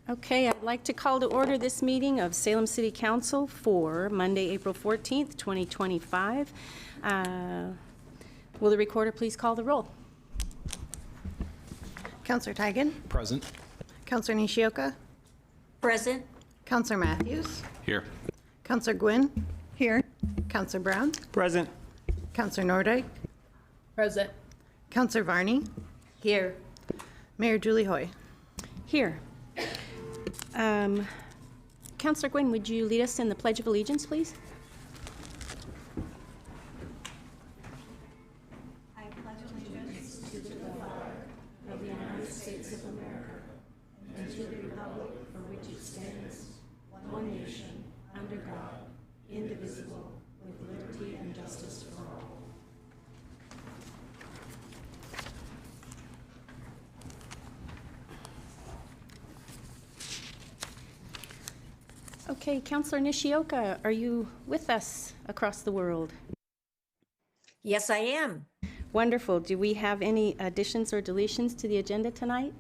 Okay, I'd like to call to order this meeting of Salem City Council for Monday, April 14th, 2025. Will the recorder please call the roll? Councilor Tigan? Present. Councilor Nishioka? Present. Councilor Matthews? Here. Councilor Gwynn? Here. Councilor Brown? Present. Councilor Nordyke? Present. Councilor Varney? Here. Mayor Julie Hoy? Here. Councilor Gwynn, would you lead us in the Pledge of Allegiance, please? I pledge allegiance to the flag of the United States of America and to the republic for which it stands, one nation, under God, indivisible, with liberty and justice for all. Okay, Councilor Nishioka, are you with us across the world? Yes, I am. Wonderful. Do we have any additions or deletions to the agenda tonight?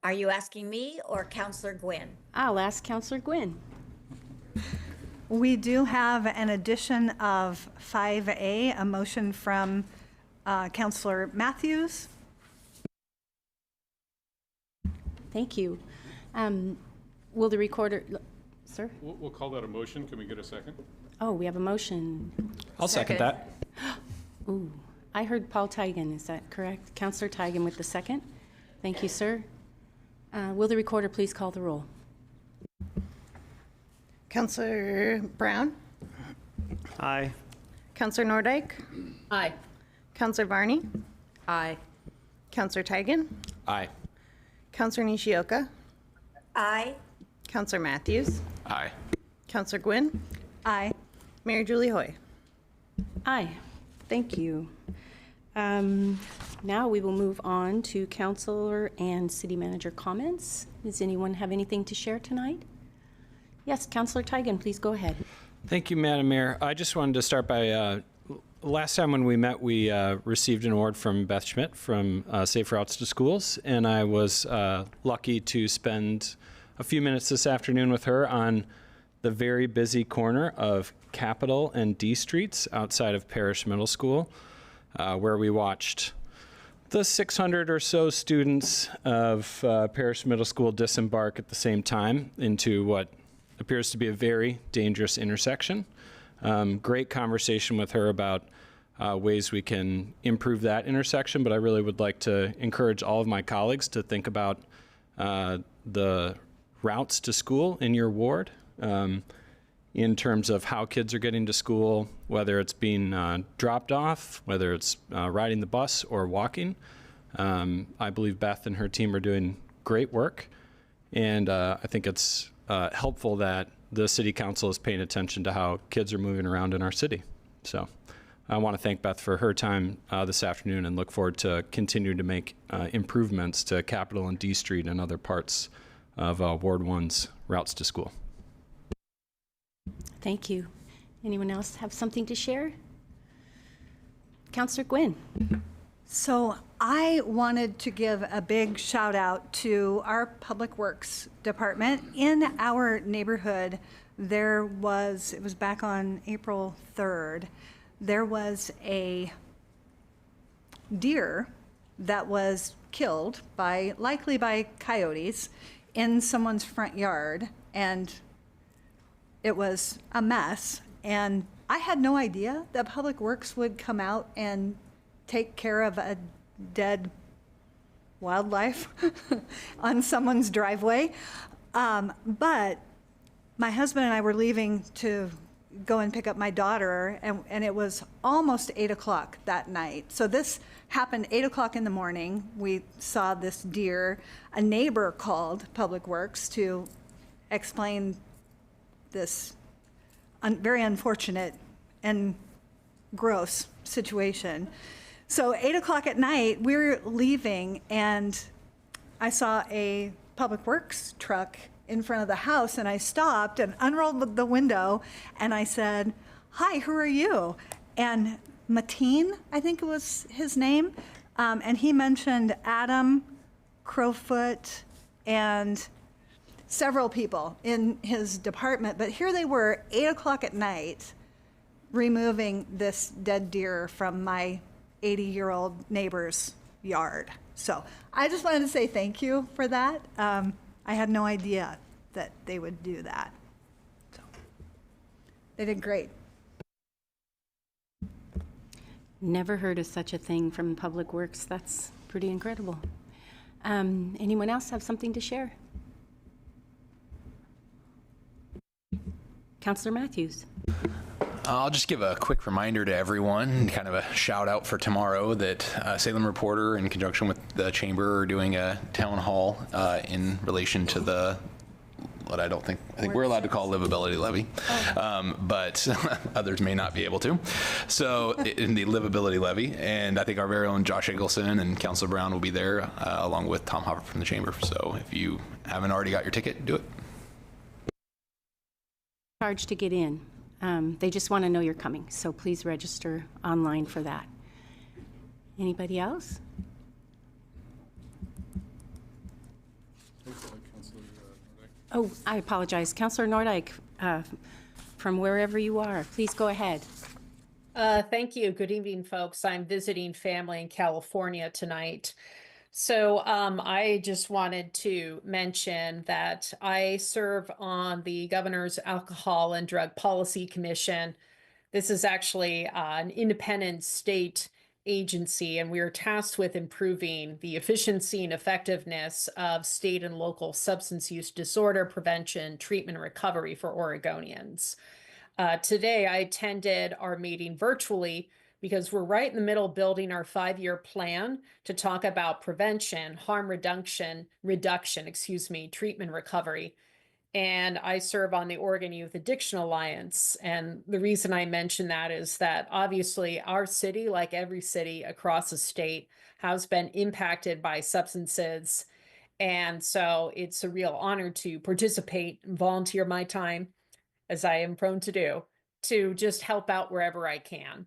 Are you asking me or Councilor Gwynn? I'll ask Councilor Gwynn. We do have an addition of 5A, a motion from Councilor Matthews. Thank you. Will the recorder, sir? We'll call that a motion. Can we get a second? Oh, we have a motion. I'll second that. Ooh, I heard Paul Tigan, is that correct? Councilor Tigan with the second. Thank you, sir. Will the recorder please call the roll? Councilor Brown? Aye. Councilor Nordyke? Aye. Councilor Varney? Aye. Councilor Tigan? Aye. Councilor Nishioka? Aye. Councilor Matthews? Aye. Councilor Gwynn? Aye. Mayor Julie Hoy? Aye. Thank you. Now we will move on to councilor and city manager comments. Does anyone have anything to share tonight? Yes, Councilor Tigan, please go ahead. Thank you, Madam Mayor. I just wanted to start by, last time when we met, we received an award from Beth Schmidt from Safe Routes to Schools, and I was lucky to spend a few minutes this afternoon with her on the very busy corner of Capitol and D Streets outside of Parish Middle School, where we watched the 600 or so students of Parish Middle School disembark at the same time into what appears to be a very dangerous intersection. Great conversation with her about ways we can improve that intersection, but I really would like to encourage all of my colleagues to think about the routes to school in your ward in terms of how kids are getting to school, whether it's being dropped off, whether it's riding the bus or walking. I believe Beth and her team are doing great work, and I think it's helpful that the city council is paying attention to how kids are moving around in our city. So I want to thank Beth for her time this afternoon and look forward to continuing to make improvements to Capitol and D Street and other parts of Ward 1's routes to school. Thank you. Anyone else have something to share? Councilor Gwynn. So I wanted to give a big shout out to our Public Works Department. In our neighborhood, it was back on April 3rd, there was a deer that was killed likely by coyotes in someone's front yard, and it was a mess. And I had no idea that Public Works would come out and take care of a dead wildlife on someone's driveway. But my husband and I were leaving to go and pick up my daughter, and it was almost 8 o'clock that night. So this happened 8 o'clock in the morning. We saw this deer. A neighbor called Public Works to explain this very unfortunate and gross situation. So 8 o'clock at night, we were leaving, and I saw a Public Works truck in front of the house, and I stopped and unrolled the window, and I said, "Hi, who are you?" And Mateen, I think it was his name, and he mentioned Adam Crowfoot and several people in his department. But here they were, 8 o'clock at night, removing this dead deer from my 80-year-old neighbor's yard. So I just wanted to say thank you for that. I had no idea that they would do that. So they did great. Never heard of such a thing from Public Works. That's pretty incredible. Anyone else have something to share? Councilor Matthews. I'll just give a quick reminder to everyone, kind of a shout out for tomorrow, that Salem Reporter, in conjunction with the Chamber, are doing a town hall in relation to the, what I think we're allowed to call livability levy, but others may not be able to. So in the livability levy, and I think our very own Josh Eggleston and Councilor Brown will be there, along with Tom Hopper from the Chamber. So if you haven't already got your ticket, do it. Charge to get in. They just want to know you're coming, so please register online for that. Anybody else? Oh, I apologize. Councilor Nordijk, from wherever you are, please go ahead. Thank you. Good evening, folks. I'm visiting family in California tonight. So I just wanted to mention that I serve on the Governor's Alcohol and Drug Policy Commission. This is actually an independent state agency, and we are tasked with improving the efficiency and effectiveness of state and local substance use disorder prevention, treatment, and recovery for Oregonians. Today, I attended our meeting virtually because we're right in the middle of building our 5-year plan to talk about prevention, harm reduction, treatment, recovery. And I serve on the Oregon Youth Addiction Alliance. And the reason I mention that is that obviously our city, like every city across the state, has been impacted by substances. And so it's a real honor to participate and volunteer my time, as I am prone to do, to just help out wherever I can.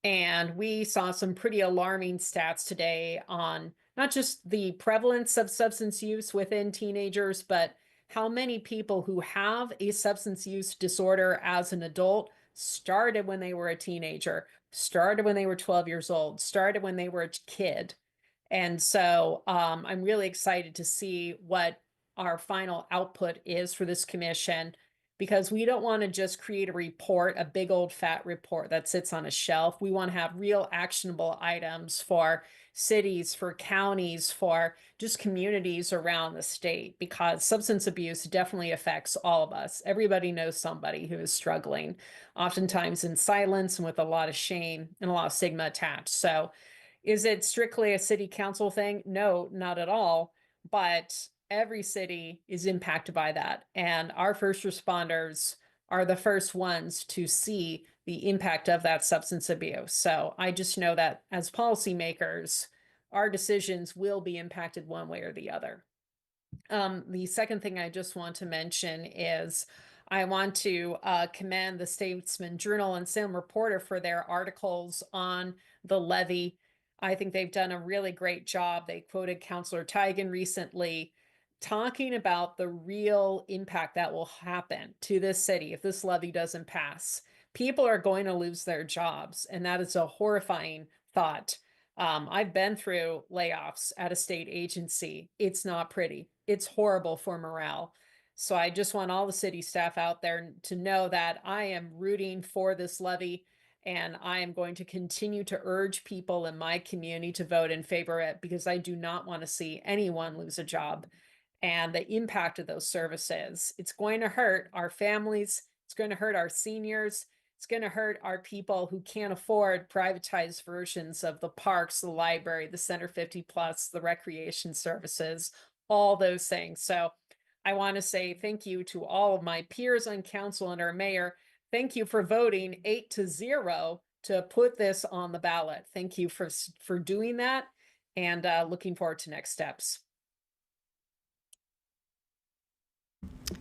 And we saw some pretty alarming stats today on not just the prevalence of substance use within teenagers, but how many people who have a substance use disorder as an adult started when they were a teenager, started when they were 12 years old, started when they were a kid. And so I'm really excited to see what our final output is for this commission, because we don't want to just create a report, a big old fat report that sits on a shelf. We want to have real actionable items for cities, for counties, for just communities around the state, because substance abuse definitely affects all of us. Everybody knows somebody who is struggling, oftentimes in silence and with a lot of shame and a lot of stigma attached. So is it strictly a city council thing? No, not at all. But every city is impacted by that. And our first responders are the first ones to see the impact of that substance abuse. So I just know that as policymakers, our decisions will be impacted one way or the other. The second thing I just want to mention is I want to commend the Statesman Journal and Salem Reporter for their articles on the levy. I think they've done a really great job. They quoted Councilor Teigen recently, talking about the real impact that will happen to this city if this levy doesn't pass. People are going to lose their jobs, and that is a horrifying thought. I've been through layoffs at a state agency. It's not pretty. It's horrible for morale. So I just want all the city staff out there to know that I am rooting for this levy, and I am going to continue to urge people in my community to vote in favor of it, because I do not want to see anyone lose a job. And the impact of those services, it's going to hurt our families, it's going to hurt our seniors, it's going to hurt our people who can't afford privatized versions of the parks, the library, the Center 50 Plus, the recreation services, all those things. So I want to say thank you to all of my peers on council and our mayor. Thank you for voting 8-0 to put this on the ballot. Thank you for doing that, and looking forward to next steps.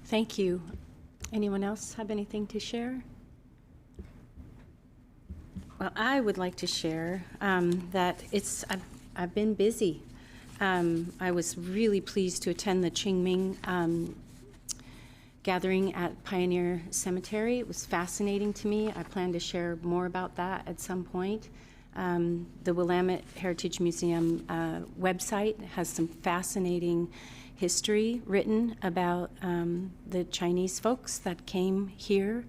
Thank you. Anyone else have anything to share? Well, I would like to share that I've been busy. I was really pleased to attend the Qingming gathering at Pioneer Cemetery. It was fascinating to me. I plan to share more about that at some point. The Willamette Heritage Museum website has some fascinating history written about the Chinese folks that came here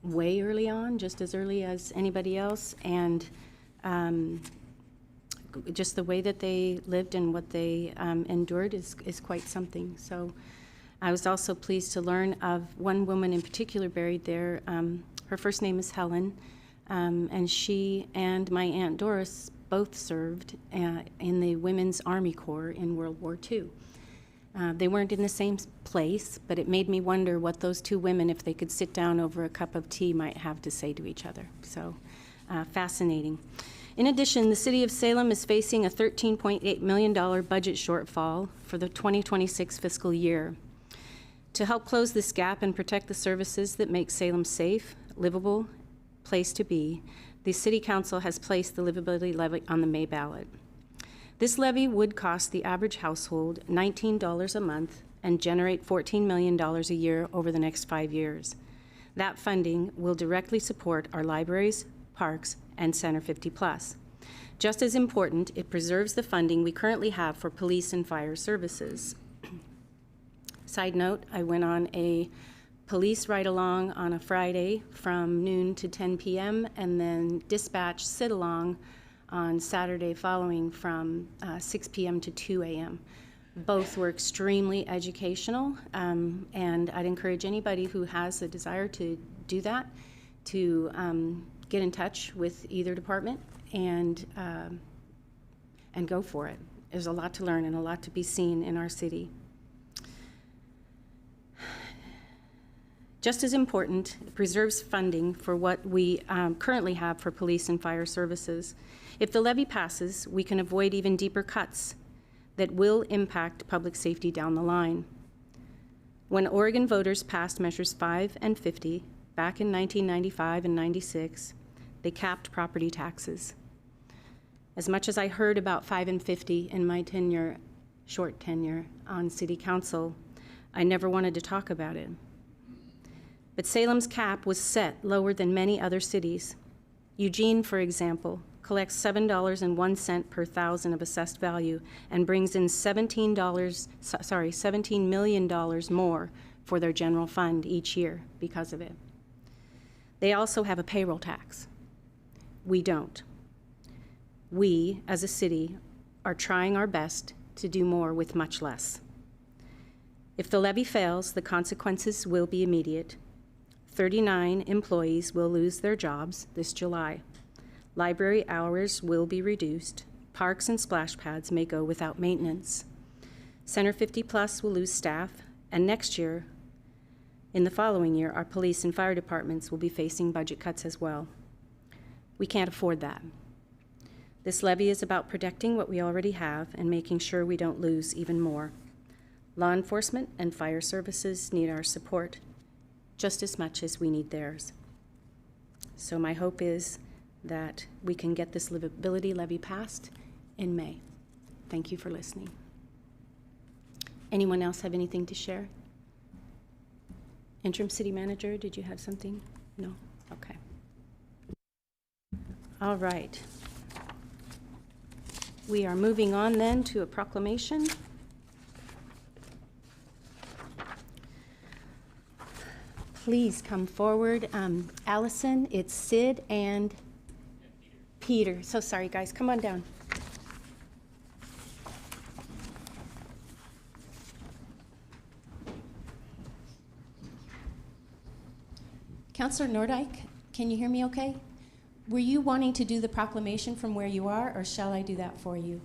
way early on, just as early as anybody else, and just the way that they lived and what they endured is quite something. So I was also pleased to learn of one woman in particular buried there. Her first name is Helen, and she and my Aunt Doris both served in the Women's Army Corps in World War II. They weren't in the same place, but it made me wonder what those two women, if they could sit down over a cup of tea, might have to say to each other. So fascinating. In addition, the City of Salem is facing a $13.8 million budget shortfall for the 2026 fiscal year. To help close this gap and protect the services that make Salem safe, livable place to be, the City Council has placed the livability levy on the May ballot. This levy would cost the average household $19 a month and generate $14 million a year over the next 5 years. That funding will directly support our libraries, parks, and Center 50+. Just as important, it preserves the funding we currently have for police and fire services. Side note, I went on a police ride-along on a Friday from noon to 10 p.m. and then dispatch sit-along on Saturday following from 6 p.m. to 2 a.m. Both were extremely educational, and I'd encourage anybody who has a desire to do that to get in touch with either department and go for it. There's a lot to learn and a lot to be seen in our city. Just as important, it preserves funding for what we currently have for police and fire services. If the levy passes, we can avoid even deeper cuts that will impact public safety down the line. When Oregon voters passed Measures 5 and 50 back in 1995 and 96, they capped property taxes. As much as I heard about 5 and 50 in my tenure, short tenure on City Council, I never wanted to talk about it. But Salem's cap was set lower than many other cities. Eugene, for example, collects $7.01 per thousand of assessed value and brings in $17 million more for their general fund each year because of it. They also have a payroll tax. We don't. We, as a city, are trying our best to do more with much less. If the levy fails, the consequences will be immediate. 39 employees will lose their jobs this July. Library hours will be reduced. Parks and splash pads may go without maintenance. Center 50+ will lose staff, and next year, in the following year, our police and fire departments will be facing budget cuts as well. We can't afford that. This levy is about protecting what we already have and making sure we don't lose even more. Law enforcement and fire services need our support just as much as we need theirs. So my hope is that we can get this livability levy passed in May. Thank you for listening. Anyone else have anything to share? Interim City Manager, did you have something? No? Okay. All right. We are moving on then to a proclamation. Please come forward. Allison, it's Sid and Peter. So sorry, guys. Come on down. Councilor Nordyke, can you hear me okay? Were you wanting to do the proclamation from where you are, or shall I do that for you?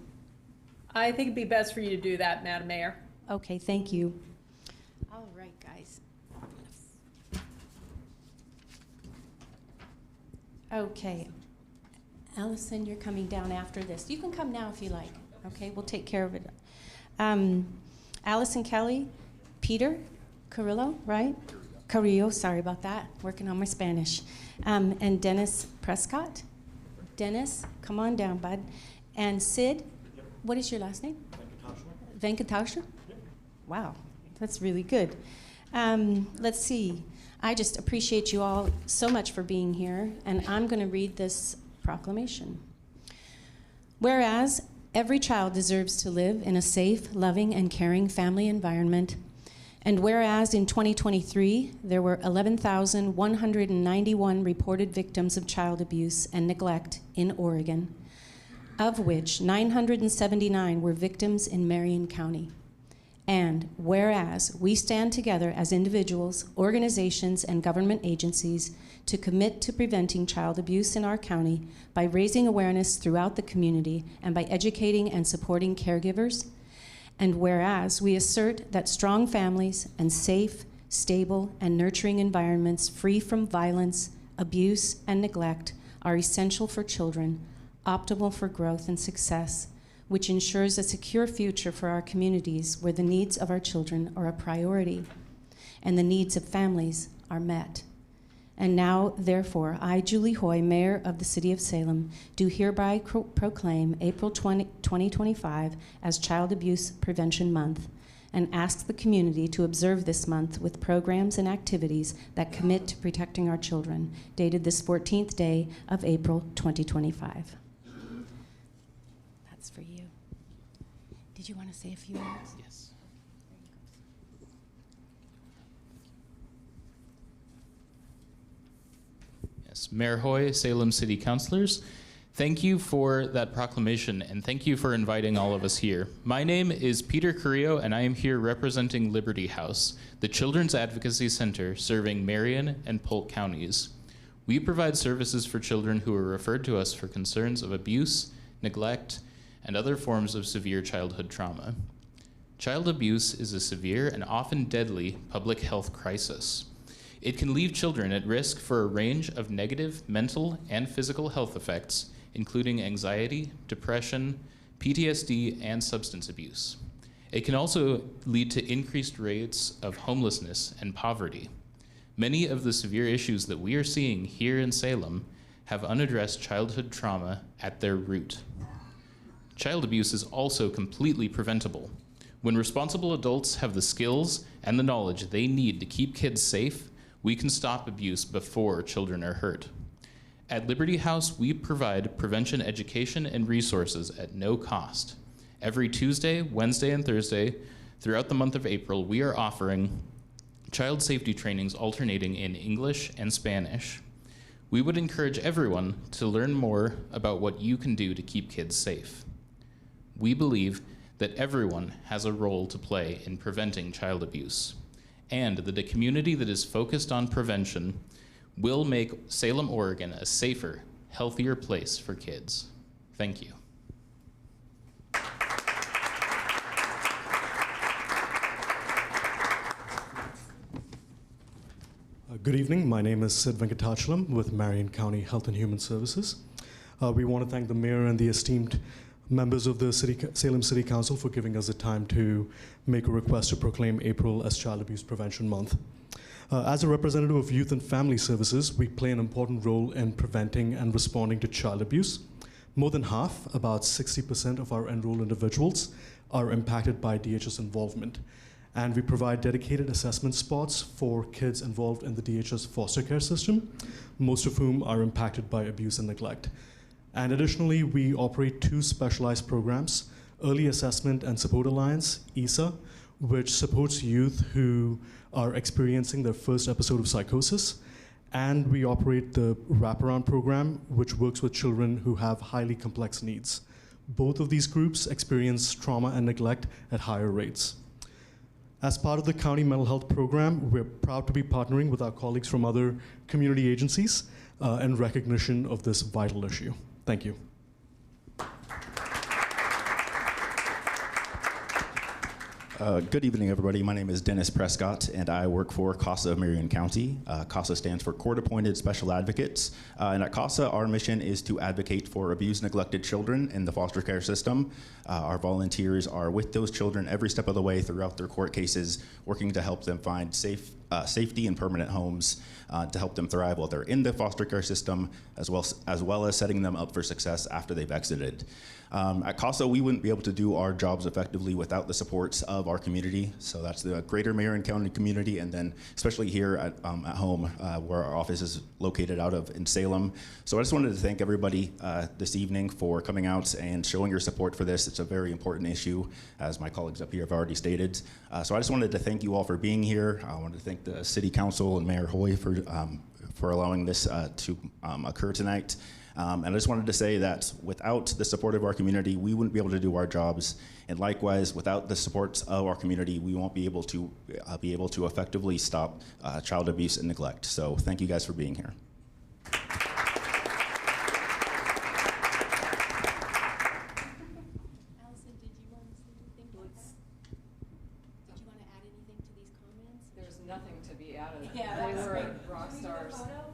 I think it'd be best for you to do that, Madam Mayor. Okay, thank you. All right, guys. Okay. Allison, you're coming down after this. You can come now if you like. Okay, we'll take care of it. Allison Kelly, Peter Carrillo, right? Carrillo, sorry about that. Working on my Spanish. And Dennis Prescott. Dennis, come on down, bud. And Sid, what is your last name? Venkatausha? Wow, that's really good. Let's see. I just appreciate you all so much for being here, and I'm going to read this proclamation. Whereas every child deserves to live in a safe, loving, and caring family environment, and whereas in 2023, there were 11,191 reported victims of child abuse and neglect in Oregon, of which 979 were victims in Marion County. And whereas we stand together as individuals, organizations, and government agencies to commit to preventing child abuse in our county by raising awareness throughout the community and by educating and supporting caregivers, and whereas we assert that strong families and safe, stable, and nurturing environments free from violence, abuse, and neglect are essential for children, optimal for growth and success, which ensures a secure future for our communities where the needs of our children are a priority and the needs of families are met. And now, therefore, I, Julie Hoy, Mayor of the City of Salem, do hereby proclaim April 2025 as Child Abuse Prevention Month and ask the community to observe this month with programs and activities that commit to protecting our children, dated this 14th day of April 2025. That's for you. Did you want to say a few words? Yes. Yes, Mayor Hoy, Salem City Councilors, thank you for that proclamation, and thank you for inviting all of us here. My name is Peter Carrillo, and I am here representing Liberty House, the Children's Advocacy Center serving Marion and Polk counties. We provide services for children who are referred to us for concerns of abuse, neglect, and other forms of severe childhood trauma. Child abuse is a severe and often deadly public health crisis. It can leave children at risk for a range of negative mental and physical health effects, including anxiety, depression, PTSD, and substance abuse. It can also lead to increased rates of homelessness and poverty. Many of the severe issues that we are seeing here in Salem have unaddressed childhood trauma at their root. Child abuse is also completely preventable. When responsible adults have the skills and the knowledge they need to keep kids safe, we can stop abuse before children are hurt. At Liberty House, we provide prevention education and resources at no cost. Every Tuesday, Wednesday, and Thursday throughout the month of April, we are offering child safety trainings alternating in English and Spanish. We would encourage everyone to learn more about what you can do to keep kids safe. We believe that everyone has a role to play in preventing child abuse, and that a community that is focused on prevention will make Salem, Oregon a safer, healthier place for kids. Thank you. Good evening. My name is Sid Venkatachalam with Marion County Health and Human Services. We want to thank the mayor and the esteemed members of the Salem City Council for giving us the time to make a request to proclaim April as Child Abuse Prevention Month. As a representative of Youth and Family Services, we play an important role in preventing and responding to child abuse. More than half, about 60% of our enrolled individuals are impacted by DHS involvement. And we provide dedicated assessment spots for kids involved in the DHS foster care system, most of whom are impacted by abuse and neglect. And additionally, we operate 2 specialized programs, Early Assessment and Support Alliance, ESA, which supports youth who are experiencing their first episode of psychosis. And we operate the Wraparound program, which works with children who have highly complex needs. Both of these groups experience trauma and neglect at higher rates. As part of the county mental health program, we're proud to be partnering with our colleagues from other community agencies in recognition of this vital issue. Thank you. Good evening, everybody. My name is Dennis Prescott, and I work for CASA of Marion County. CASA stands for Court-Appointed Special Advocates. And at CASA, our mission is to advocate for abused, neglected children in the foster care system. Our volunteers are with those children every step of the way throughout their court cases, working to help them find safe safety and permanent homes to help them thrive while they're in the foster care system, as well as setting them up for success after they've exited. At CASA, we wouldn't be able to do our jobs effectively without the supports of our community. So that's the greater Marion County community, and then especially here at home, where our office is located out of in Salem. So I just wanted to thank everybody this evening for coming out and showing your support for this. It's a very important issue, as my colleagues up here have already stated. So I just wanted to thank you all for being here. I wanted to thank the City Council and Mayor Hoy for allowing this to occur tonight. And I just wanted to say that without the support of our community, we wouldn't be able to do our jobs. And likewise, without the support of our community, we won't be able to effectively stop child abuse and neglect. So thank you guys for being here. Allison, did you want to say anything? Did you want to add anything to these comments? There's nothing to be added. Yeah, They that's were great. rock Can we do a stars. photo?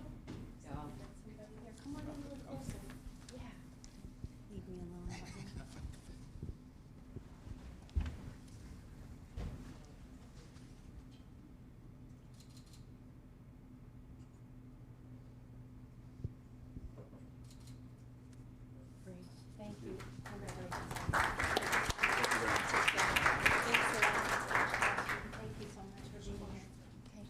Yeah. Somebody there. Come on in a little closer. Yeah. Leave me alone. Great. Thank you. Congratulations. Thanks a lot. Thank you so much for being here. Okay.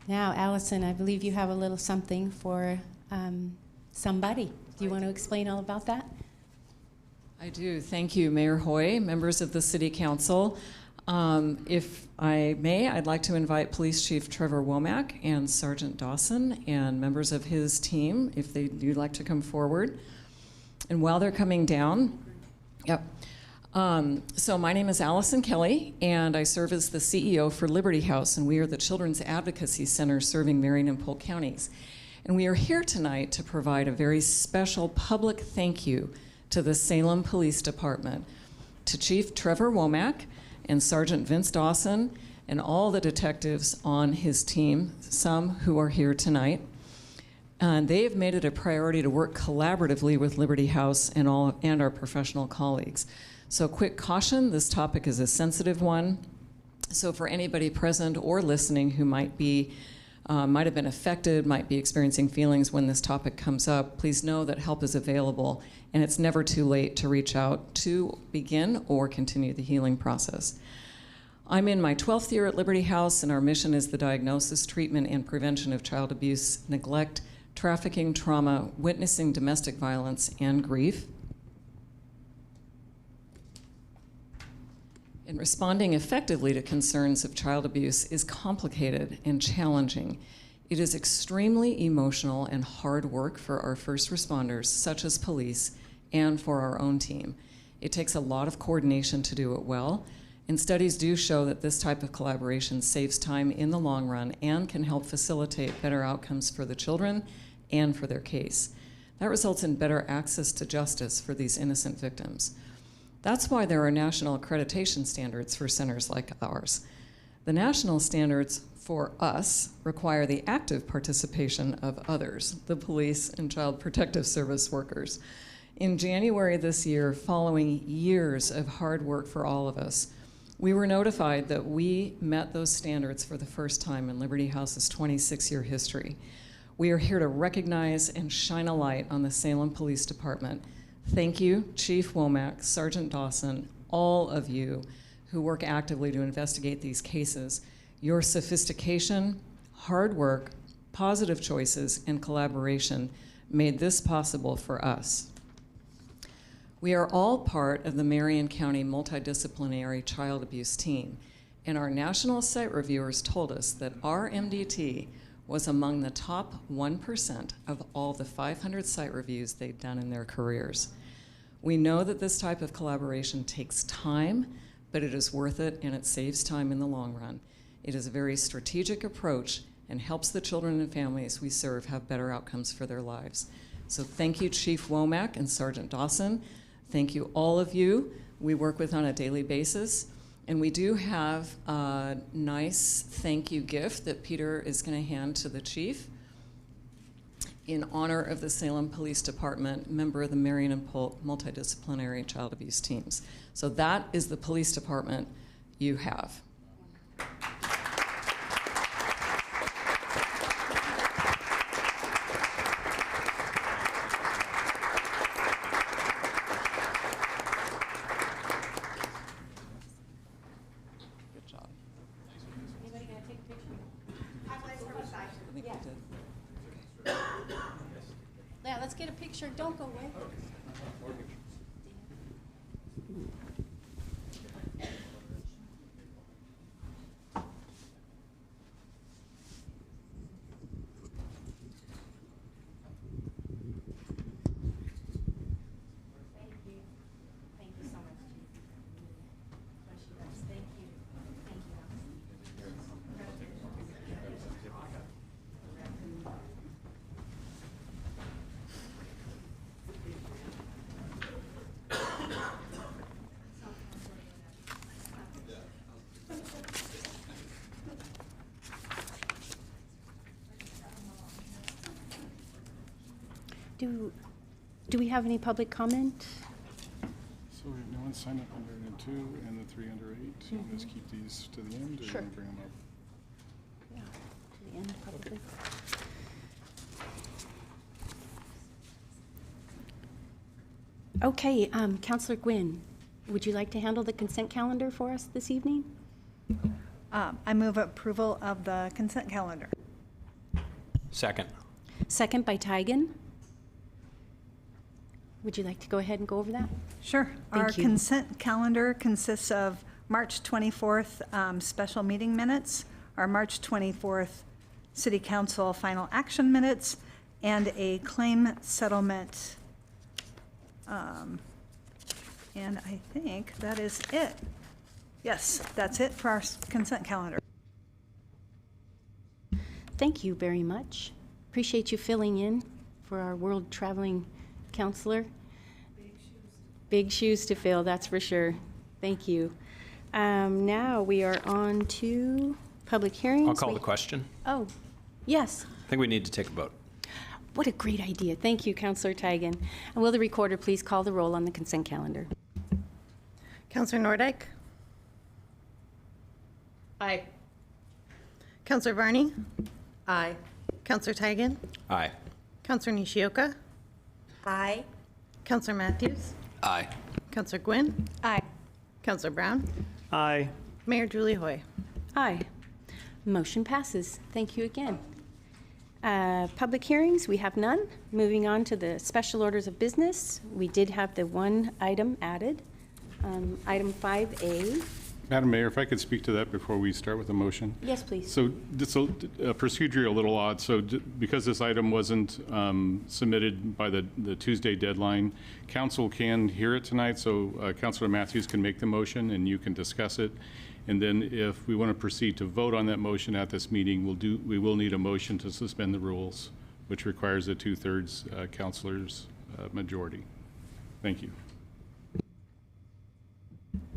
Now, Allison, I believe you have a little something for somebody. Do you want to explain all about that? I do. Thank you, Mayor Hoy, members of the City Council. If I may, I'd like to invite Police Chief Trevor Womack and Sergeant Dawson and members of his team, if they do like to come forward. And while they're coming down, so my name is Allison Kelly, and I serve as the CEO for Liberty House, and we are the Children's Advocacy Center serving Marion and Polk counties. And we are here tonight to provide a very special public thank you to the Salem Police Department, to Chief Trevor Womack and Sergeant Vince Dawson, and all the detectives on his team, some who are here tonight. And they have made it a priority to work collaboratively with Liberty House and our professional colleagues. So quick caution, this topic is a sensitive one. So for anybody present or listening who might have been affected, might be experiencing feelings when this topic comes up, please know that help is available, and it's never too late to reach out to begin or continue the healing process. I'm in my 12th year at Liberty House, and our mission is the diagnosis, treatment, and prevention of child abuse, neglect, trafficking, trauma, witnessing domestic violence, and grief. And responding effectively to concerns of child abuse is complicated and challenging. It is extremely emotional and hard work for our first responders, such as police, and for our own team. It takes a lot of coordination to do it well, and studies do show that this type of collaboration saves time in the long run and can help facilitate better outcomes for the children and for their case. That results in better access to justice for these innocent victims. That's why there are national accreditation standards for centers like ours. The national standards for us require the active participation of others, the police and child protective service workers. In January this year, following years of hard work for all of us, we were notified that we met those standards for the first time in Liberty House's 26-year history. We are here to recognize and shine a light on the Salem Police Department. Thank you, Chief Womack, Sergeant Dawson, all of you who work actively to investigate these cases. Your sophistication, hard work, positive choices, and collaboration made this possible for us. We are all part of the Marion County Multidisciplinary Child Abuse Team, and our national site reviewers told us that our MDT was among the top 1% of all the 500 site reviews they've done in their careers. We know that this type of collaboration takes time, but it is worth it, and it saves time in the long run. It is a very strategic approach and helps the children and families we serve have better outcomes for their lives. So thank you, Chief Womack and Sergeant Dawson. Thank you, all of you we work with on a daily basis. And we do have a nice thank you gift that Peter is going to hand to the chief in honor of the Salem Police Department, member of the Marion and Polk Multidisciplinary Child Abuse Teams. So that is the police department you have. Let's get a picture. Don't go away. Do we have any public comment? So no one signed up under 2 and the 3 under 8. So we'll just keep these to the end, or Sure. you wanna bring them up? Yeah, to the end, probably. Okay, Councilor Gwynn, would you like to handle the consent calendar for us this evening? I move approval of the consent calendar. Second. Second by Tigan. Would you like to go ahead and go over that? Sure. Our Thank you. consent calendar consists of March 24th special meeting minutes, our March 24th City Council final action minutes, and a claim settlement. And I think that is it. Yes, that's it for our consent calendar. Thank you very much. Appreciate you filling in for our world traveling counselor. Big shoes to fill, that's for sure. Thank you. Now we are on to public hearings. I'll call the question. Oh, yes. I think we need to take a vote. What a great idea. Thank you, Councilor Tigan. And will the recorder please call the roll on the consent calendar? Counselor Nordyke? Aye. Counselor Varney? Aye. Counselor Tigan? Aye. Counselor Nishioka? Aye. Counselor Matthews? Aye. Counselor Gwynn? Aye. Counselor Brown? Aye. Mayor Julie Hoy? Aye. Motion passes. Thank you again. Public hearings, we have none. Moving on to the special orders of business. We did have the one item added. Item 5A. Madam Mayor, if I could speak to that before we start with the motion. Yes, please. So this procedure a little odd. So because this item wasn't submitted by the Tuesday deadline, council can hear it tonight. So Councilor Matthews can make the motion and you can discuss it. And then if we want to proceed to vote on that motion at this meeting, we will need a motion to suspend the rules, which requires a 2/3 councilors majority. Thank you.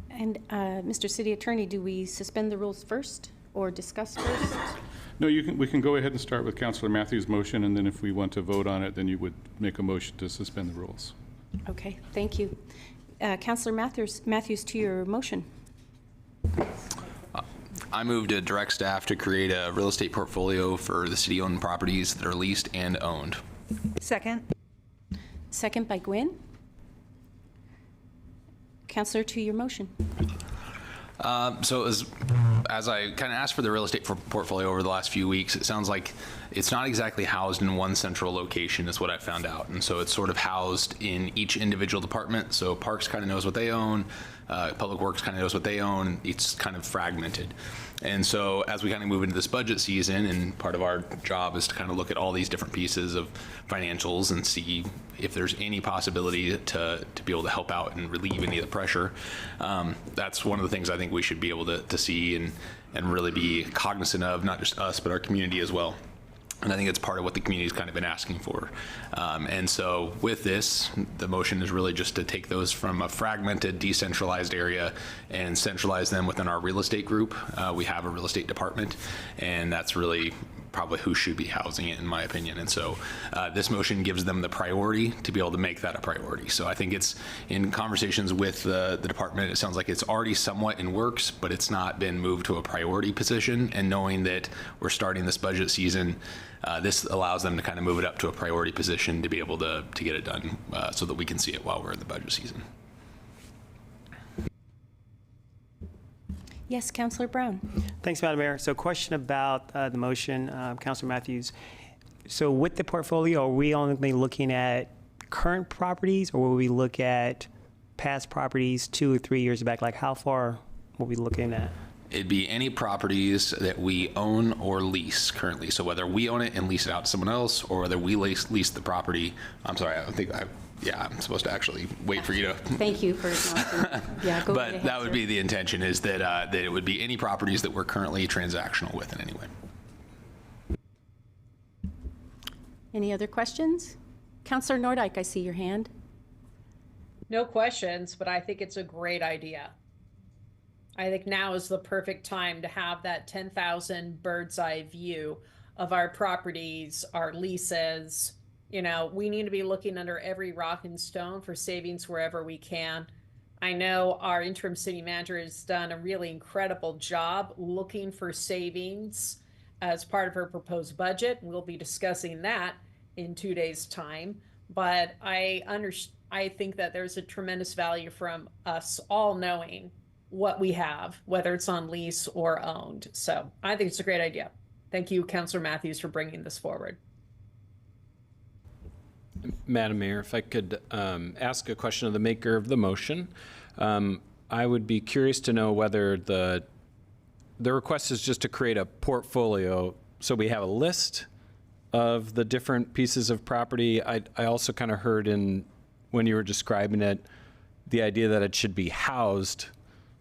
And Mr. City Attorney, do we suspend the rules first or discuss first? No, we can go ahead and start with Councilor Matthews' motion, and then if we want to vote on it, then you would make a motion to suspend the rules. Okay, thank you. Councilor Matthews, to your motion. I move to direct staff to create a real estate portfolio for the city-owned properties that are leased and owned. Second. Second by Gwynn. Councilor, to your motion. So as I kind of asked for the real estate portfolio over the last few weeks, it sounds like it's not exactly housed in one central location is what I found out. And so it's sort of housed in each individual department. So Parks kind of knows what they own. Public Works kind of knows what they own. It's kind of fragmented. And so as we kind of move into this budget season, and part of our job is to kind of look at all these different pieces of financials and see if there's any possibility to be able to help out and relieve any of the pressure. That's one of the things I think we should be able to see and really be cognizant of, not just us, but our community as well. And I think it's part of what the community's kind of been asking for. And so with this, the motion is really just to take those from a fragmented, decentralized area and centralize them within our real estate group. We have a real estate department, and that's really probably who should be housing it, in my opinion. And so this motion gives them the priority to be able to make that a priority. So I think it's in conversations with the department, it sounds like it's already somewhat in works, but it's not been moved to a priority position. And knowing that we're starting this budget season, this allows them to kind of move it up to a priority position to be able to get it done so that we can see it while we're in the budget season. Yes, Councilor Brown. Thanks, Madam Mayor. So question about the motion, Councilor Matthews. So with the portfolio, are we only looking at current properties, or will we look at past properties 2 or 3 years back? Like how far will we looking at? It'd be any properties that we own or lease currently. So whether we own it and lease it out to someone else, or whether we lease the property. I'm sorry, I'm supposed to actually wait for you to. Thank you for acknowledging. Yeah, go But ahead, that would sir. be the intention, is that it would be any properties that we're currently transactional with in any way. Any other questions? Councilor Nordyke, I see your hand. No questions, but I think it's a great idea. I think now is the perfect time to have that 10,000 bird's eye view of our properties, our leases. You know, we need to be looking under every rock and stone for savings wherever we can. I know our interim city manager has done a really incredible job looking for savings as part of her proposed budget. We'll be discussing that in 2 days' time. But I think that there's a tremendous value from us all knowing what we have, whether it's on lease or owned. So I think it's a great idea. Thank you, Councilor Matthews, for bringing this forward. Madam Mayor, if I could ask a question of the maker of the motion. I would be curious to know whether the request is just to create a portfolio, so we have a list of the different pieces of property. I also kind of heard when you were describing it, the idea that it should be housed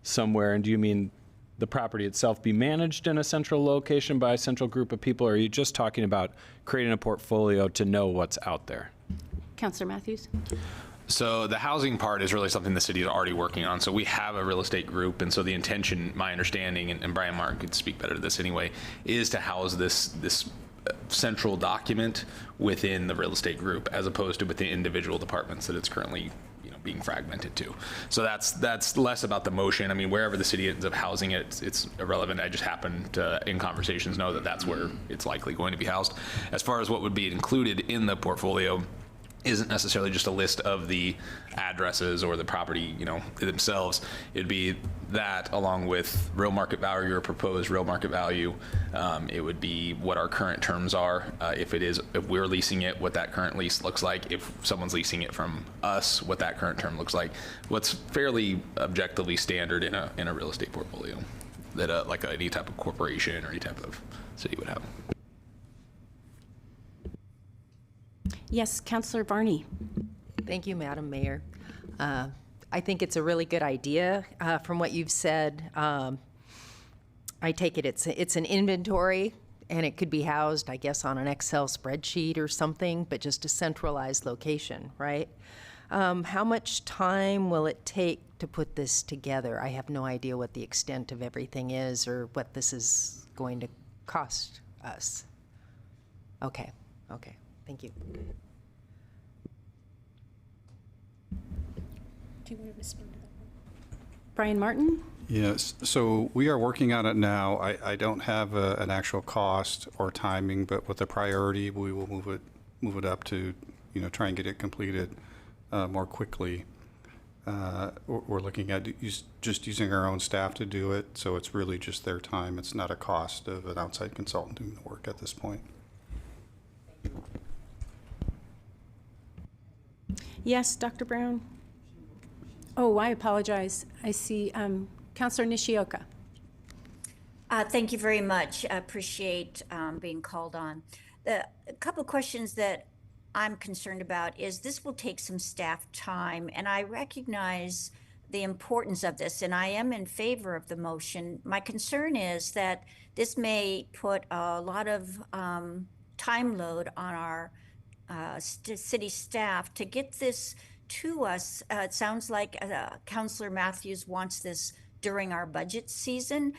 somewhere. And do you mean the property itself be managed in a central location by a central group of people, or are you just talking about creating a portfolio to know what's out there? Councilor Matthews. So the housing part is really something the city is already working on. So we have a real estate group, and so the intention, my understanding, and Brian Mark could speak better to this anyway, is to house this central document within the real estate group, as opposed to within individual departments that it's currently being fragmented to. So that's less about the motion. I mean, wherever the city ends up housing it, it's irrelevant. I just happen to, in conversations, know that that's where it's likely going to be housed. As far as what would be included in the portfolio, isn't necessarily just a list of the addresses or the property, themselves. It'd be that, along with real market value or proposed real market value. It would be what our current terms are. If we're leasing it, what that current lease looks like. If someone's leasing it from us, what that current term looks like. What's fairly objectively standard in a real estate portfolio that like any type of corporation or any type of city would have. Yes, Councilor Varney. Thank you, Madam Mayor. I think it's a really good idea. From what you've said, I take it it's an inventory, and it could be housed, I guess, on an Excel spreadsheet or something, but just a centralized location, right? How much time will it take to put this together? I have no idea what the extent of everything is or what this is going to cost us. Okay. Thank you. Do you want to respond to that? Brian Martin? Yes, so we are working on it now. I don't have an actual cost or timing, but with the priority, we will move it up to, try and get it completed more quickly. We're looking at just using our own staff to do it, so it's really just their time. It's not a cost of an outside consultant doing the work at this point. Yes, Dr. Brown? Oh, I apologize. I see Councilor Nishioka. Thank you very much. I appreciate being called on. A couple of questions that I'm concerned about is this will take some staff time, and I recognize the importance of this, and I am in favor of the motion. My concern is that this may put a lot of time load on our city staff to get this to us. It sounds like Councilor Matthews wants this during our budget season,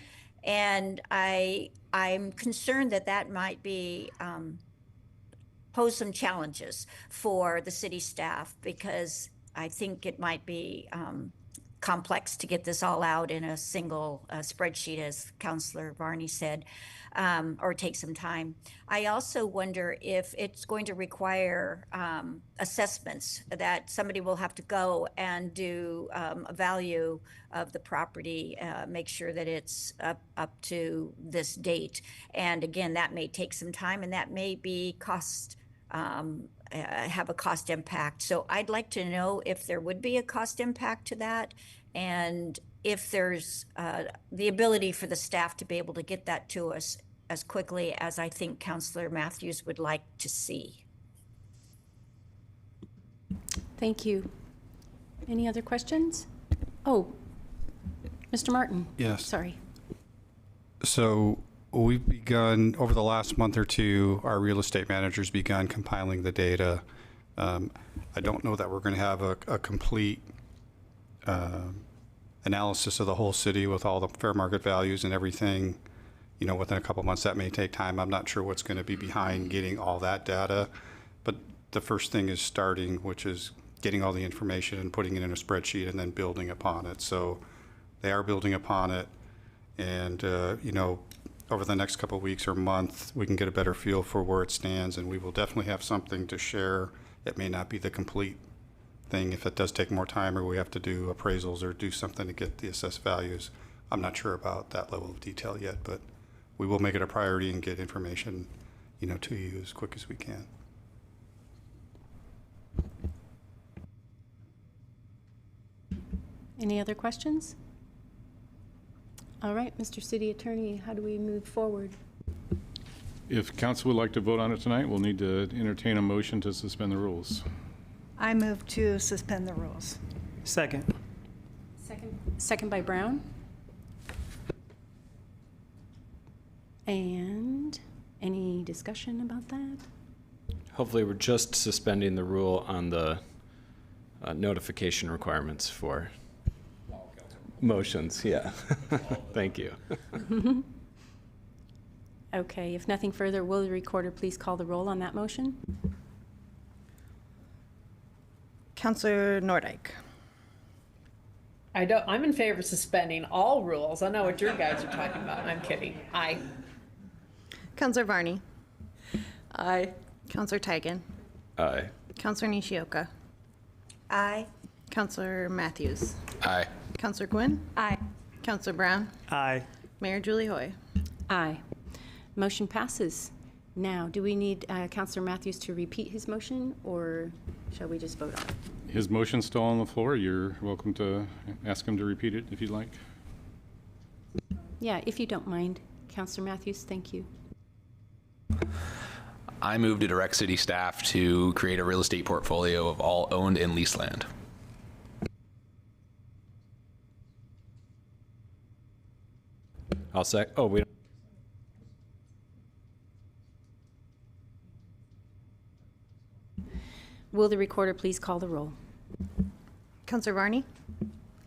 and I'm concerned that might be pose some challenges for the city staff, because I think it might be complex to get this all out in a single spreadsheet, as Councilor Varney said, or take some time. I also wonder if it's going to require assessments that somebody will have to go and do a value of the property, make sure that it's up to this date. And again, that may take some time, and that may be cost, have a cost impact. So I'd like to know if there would be a cost impact to that, and if there's the ability for the staff to be able to get that to us as quickly as I think Councilor Matthews would like to see. Thank you. Any other questions? Oh, Mr. Martin. Yes. Sorry. So we've begun, over the last month or two, our real estate managers begun compiling the data. I don't know that we're going to have a complete analysis of the whole city with all the fair market values and everything, within a couple months. That may take time. I'm not sure what's going to be behind getting all that data. But the first thing is starting, which is getting all the information and putting it in a spreadsheet and then building upon it. So they are building upon it. And, over the next couple of weeks or month, we can get a better feel for where it stands, and we will definitely have something to share. It may not be the complete thing if it does take more time, or we have to do appraisals or do something to get the assessed values. I'm not sure about that level of detail yet, but we will make it a priority and get information, to you as quick as we can. Any other questions? All right, Mr. City Attorney, how do we move forward? If council would like to vote on it tonight, we'll need to entertain a motion to suspend the rules. I move to suspend the rules. Second. Second by Brown. And any discussion about that? Hopefully, we're just suspending the rule on the notification requirements for motions. Yeah. Thank you. Okay, if nothing further, will the recorder please call the roll on that motion? Councilor Nordyke. I'm in favor of suspending all rules. I know what your guys are talking about. I'm kidding. Aye. Councilor Varney. Aye. Councilor Tigan. Aye. Councilor Nishioka. Aye. Councilor Matthews. Aye. Councilor Gwynn. Aye. Councilor Brown. Aye. Mayor Julie Hoy. Aye. Motion passes. Now, do we need Councilor Matthews to repeat his motion, or shall we just vote on it? His motion's still on the floor. You're welcome to ask him to repeat it if you'd like. Yeah, if you don't mind, Councilor Matthews, thank you. I move to direct city staff to create a real estate portfolio of all owned and leased land. I'll say, oh, we don't. Will the recorder please call the roll? Councilor Varney.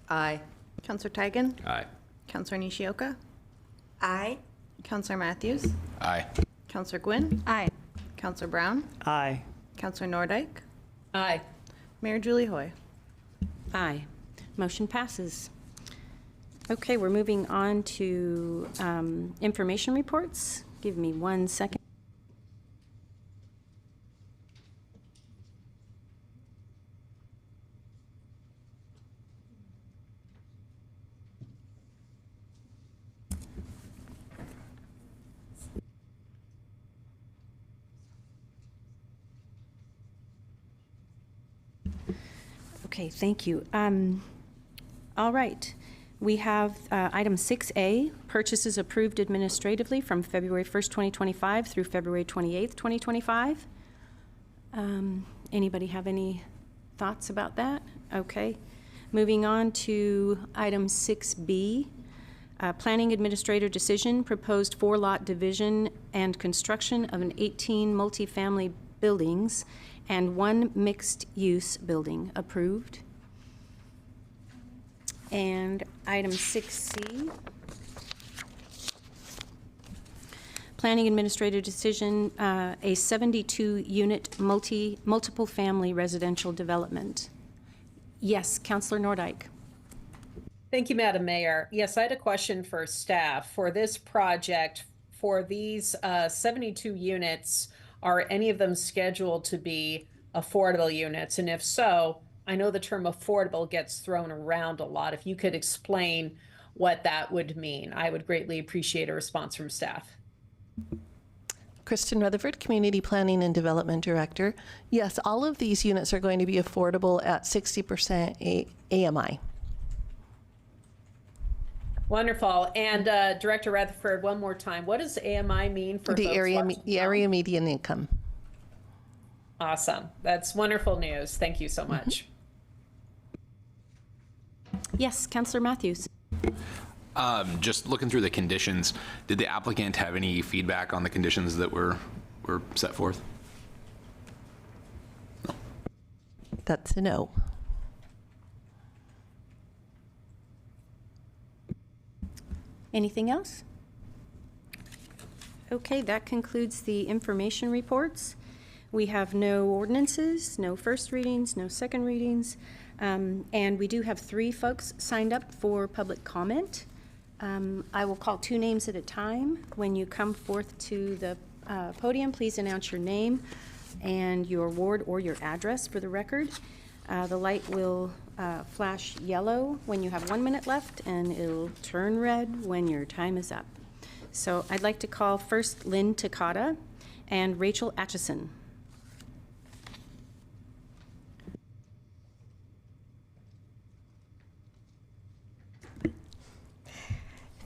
Aye. Councilor Tigan. Aye. Councilor Nishioka. Aye. Councilor Matthews. Aye. Councilor Gwynn. Aye. Councilor Brown. Aye. Councilor Nordyke. Aye. Mayor Julie Hoy. Aye. Motion passes. Okay, we're moving on to information reports. Give me 1 second. Okay, thank you. All right. We have item 6A, purchases approved administratively from February 1st, 2025 through February 28th, 2025. Anybody have any thoughts about that? Okay. Moving on to item 6B, planning administrator decision, proposed 4-lot division and construction of an 18 multifamily buildings and 1 mixed-use building approved. And item 6C, planning administrator decision, a 72-unit multiple family residential development. Yes, Councilor Nordyke. Thank you, Madam Mayor. Yes, I had a question for staff. For this project, for these 72 units, are any of them scheduled to be affordable units? And if so, I know the term affordable gets thrown around a lot. If you could explain what that would mean, I would greatly appreciate a response from staff. Kristen Rutherford, Community Planning and Development Director. Yes, all of these units are going to be affordable at 60% AMI. Wonderful. And Director Rutherford, one more time, what does AMI mean for the folks area? watching? The area median income. Awesome. That's wonderful news. Thank you so much. Yes, Councilor Matthews. Just looking through the conditions, did the applicant have any feedback on the conditions that were set forth? No. That's a no. Anything else? Okay, that concludes the information reports. We have no ordinances, no first readings, no second readings, and we do have 3 folks signed up for public comment. I will call 2 names at a time. When you come forth to the podium, please announce your name and your ward or your address for the record. The light will flash yellow when you have 1 minute left, and it'll turn red when your time is up. So I'd like to call first Lynn Takata and Rachel Atchison.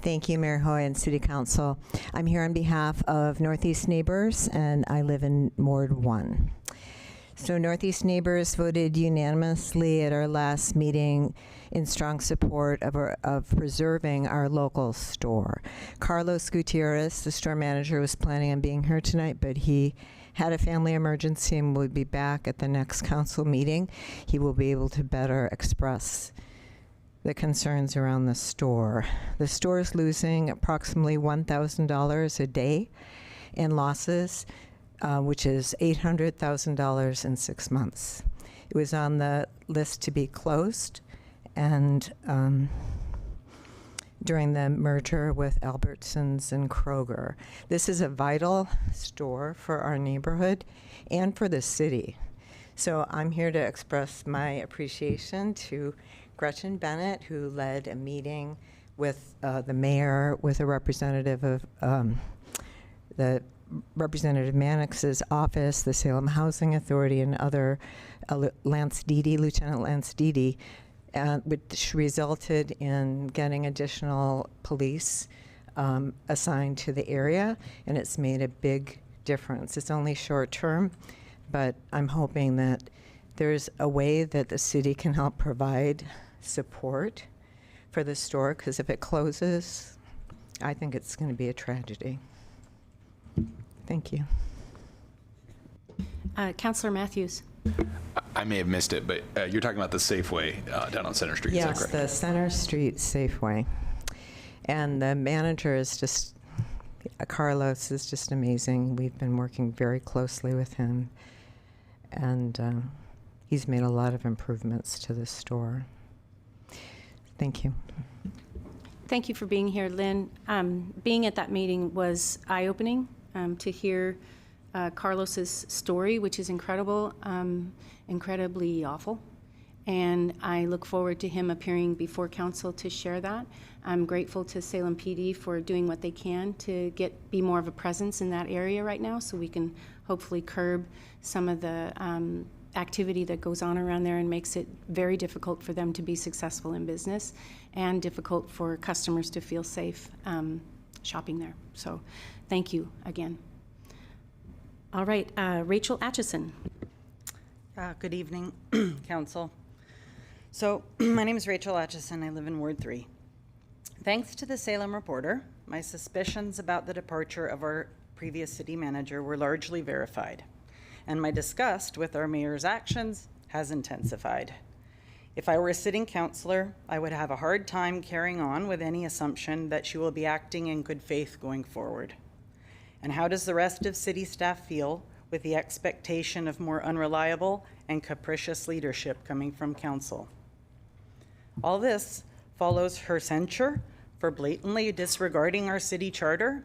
Thank you, Mayor Hoy and City Council. I'm here on behalf of Northeast Neighbors, and I live in Ward 1. So Northeast Neighbors voted unanimously at our last meeting in strong support of preserving our local store. Carlos Gutierrez, the store manager, was planning on being here tonight, but he had a family emergency and will be back at the next council meeting. He will be able to better express the concerns around the store. The store is losing approximately $1,000 a day in losses, which is $800,000 in 6 months. It was on the list to be closed, and during the merger with Albertsons and Kroger. This is a vital store for our neighborhood and for the city. So I'm here to express my appreciation to Gretchen Bennett, who led a meeting with the mayor, with a representative of the Representative Mannix's office, the Salem Housing Authority, and other, Lieutenant Lance Dede, which resulted in getting additional police assigned to the area, and it's made a big difference. It's only short term, but I'm hoping that there's a way that the city can help provide support for the store, because if it closes, I think it's going to be a tragedy. Thank you. Councilor Matthews. I may have missed it, but you're talking about the Safeway down on Center Street, Yes, is that correct? the Center Street Safeway. And the manager is just, Carlos is just amazing. We've been working very closely with him, and he's made a lot of improvements to the store. Thank you. Thank you for being here, Lynn. Being at that meeting was eye-opening to hear Carlos's story, which is incredible, incredibly awful. And I look forward to him appearing before council to share that. I'm grateful to Salem PD for doing what they can to be more of a presence in that area right now, so we can hopefully curb some of the activity that goes on around there and makes it very difficult for them to be successful in business and difficult for customers to feel safe shopping there. So thank you again. All right, Rachel Atchison. Good evening, Council. So my name is Rachel Atchison. I live in Ward 3. Thanks to the Salem Reporter, my suspicions about the departure of our previous city manager were largely verified, and my disgust with our mayor's actions has intensified. If I were a sitting councilor, I would have a hard time carrying on with any assumption that she will be acting in good faith going forward. And how does the rest of city staff feel with the expectation of more unreliable and capricious leadership coming from council? All this follows her censure for blatantly disregarding our city charter,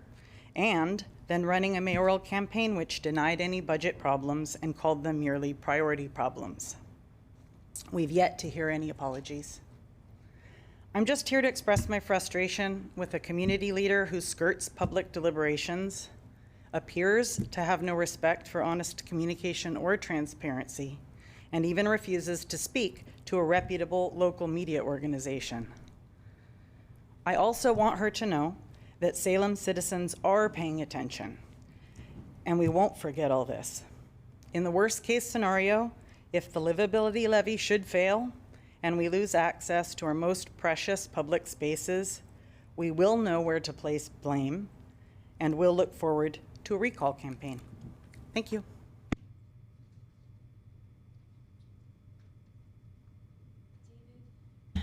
and then running a mayoral campaign which denied any budget problems and called them merely priority problems. We've yet to hear any apologies. I'm just here to express my frustration with a community leader who skirts public deliberations, appears to have no respect for honest communication or transparency, and even refuses to speak to a reputable local media organization. I also want her to know that Salem citizens are paying attention, and we won't forget all this. In the worst case scenario, if the livability levy should fail and we lose access to our most precious public spaces, we will know where to place blame, and we'll look forward to a recall campaign. Thank you.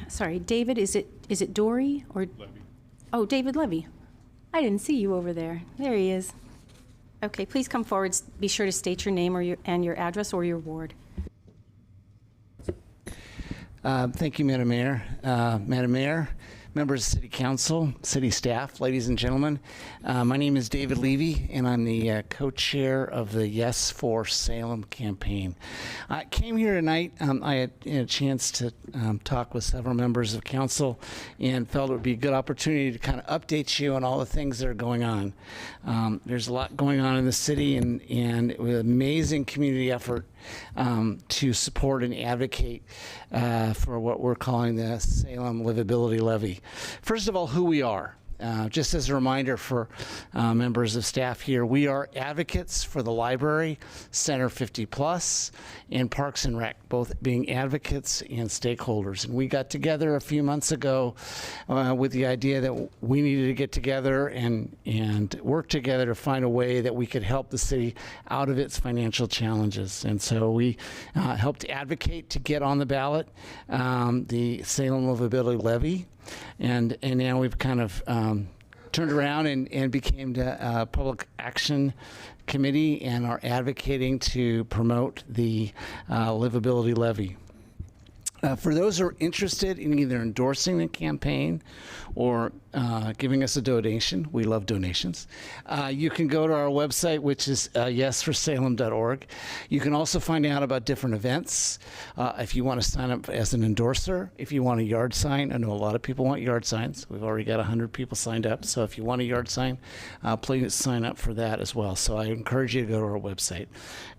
Sorry, David, is it Dory or? Levy. Oh, David Levy. I didn't see you over there. There he is. Okay, please come forward. Be sure to state your name and your address or your ward. Thank you, Madam Mayor. Madam Mayor, members of City Council, City staff, ladies and gentlemen. My name is David Levy, and I'm the co-chair of the Yes for Salem campaign. I came here tonight. I had a chance to talk with several members of council and felt it would be a good opportunity to kind of update you on all the things that are going on. There's a lot going on in the city, and with amazing community effort to support and advocate for what we're calling the Salem Livability Levy. First of all, who we are. Just as a reminder for members of staff here, we are advocates for the library, Center 50 Plus, and Parks and Rec, both being advocates and stakeholders. And we got together a few months ago with the idea that we needed to get together and work together to find a way that we could help the city out of its financial challenges. And so we helped advocate to get on the ballot the Salem Livability Levy. And now we've kind of turned around and became the Public Action Committee and are advocating to promote the Livability Levy. For those who are interested in either endorsing the campaign or giving us a donation, we love donations, you can go to our website, which is yesforsalem.org. You can also find out about different events. If you want to sign up as an endorser, if you want a yard sign, I know a lot of people want yard signs. We've already got 100 people signed up. So if you want a yard sign, please sign up for that as well. So I encourage you to go to our website.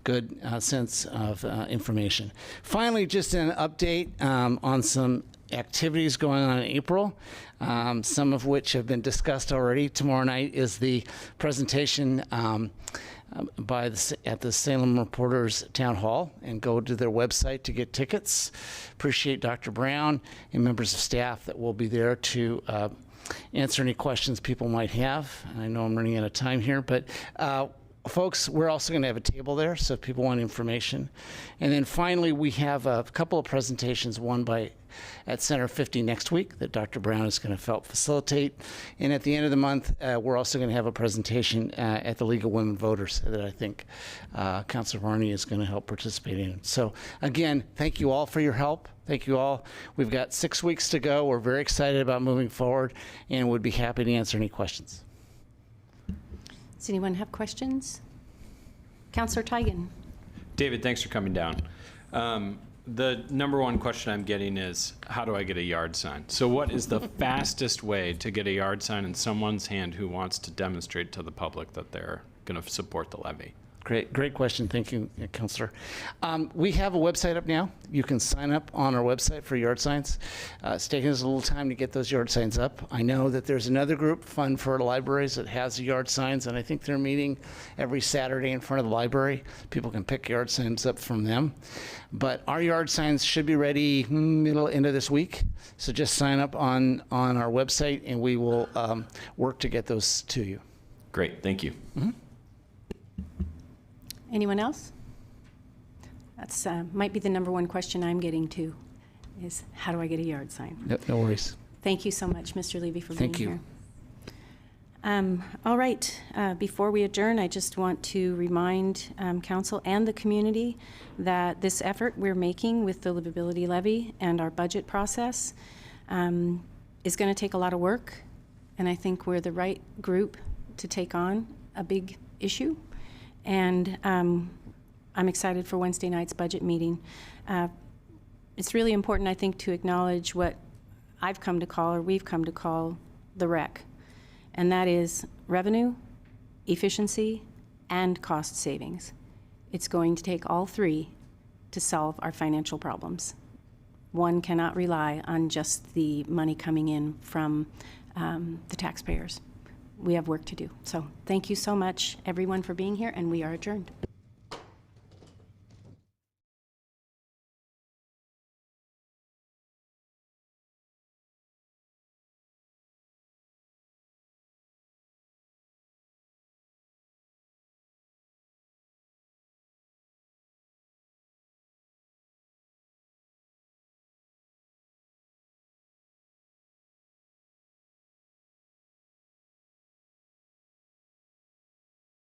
Good sense of information. Finally, just an update on some activities going on in April, some of which have been discussed already. Tomorrow night is the presentation at the Salem Reporters Town Hall, and go to their website to get tickets. Appreciate Dr. Brown and members of staff that will be there to answer any questions people might have. I know I'm running out of time here, but folks, we're also going to have a table there, so if people want information. And then finally, we have a couple of presentations, one at Center 50 next week that Dr. Brown is going to help facilitate. And at the end of the month, we're also going to have a presentation at the League of Women Voters that I think Councilor Varney is going to help participate in. So again, thank you all for your help. Thank you all. We've got 6 weeks to go. We're very excited about moving forward and would be happy to answer any questions. Does anyone have questions? Councilor Tigan. David, thanks for coming down. The number one question I'm getting is, how do I get a yard sign? So what is the fastest way to get a yard sign in someone's hand who wants to demonstrate to the public that they're going to support the levy? Great question. Thank you, Councilor. We have a website up now. You can sign up on our website for yard signs. It's taking us a little time to get those yard signs up. I know that there's another group, Fund for Libraries, that has yard signs, and I think they're meeting every Saturday in front of the library. People can pick yard signs up from them. But our yard signs should be ready end of this week. So just sign up on our website, and we will work to get those to you. Great. Thank you. Mm-hmm. Anyone else? That's might be the number one question I'm getting to, is how do I get a yard sign? No worries. Thank you so much, Mr. Levy, for being here. All right. Before we adjourn, I just want to remind council and the community that this effort we're making with the livability levy and our budget process is going to take a lot of work, and I think we're the right group to take on a big issue. And I'm excited for Wednesday night's budget meeting. It's really important, I think, to acknowledge what I've come to call, or we've come to call, the REC, and that is revenue, efficiency, and cost savings. It's going to take all three to solve our financial problems. One cannot rely on just the money coming in from the taxpayers. We have work to do. So thank you so much, everyone, for being here, and we are adjourned.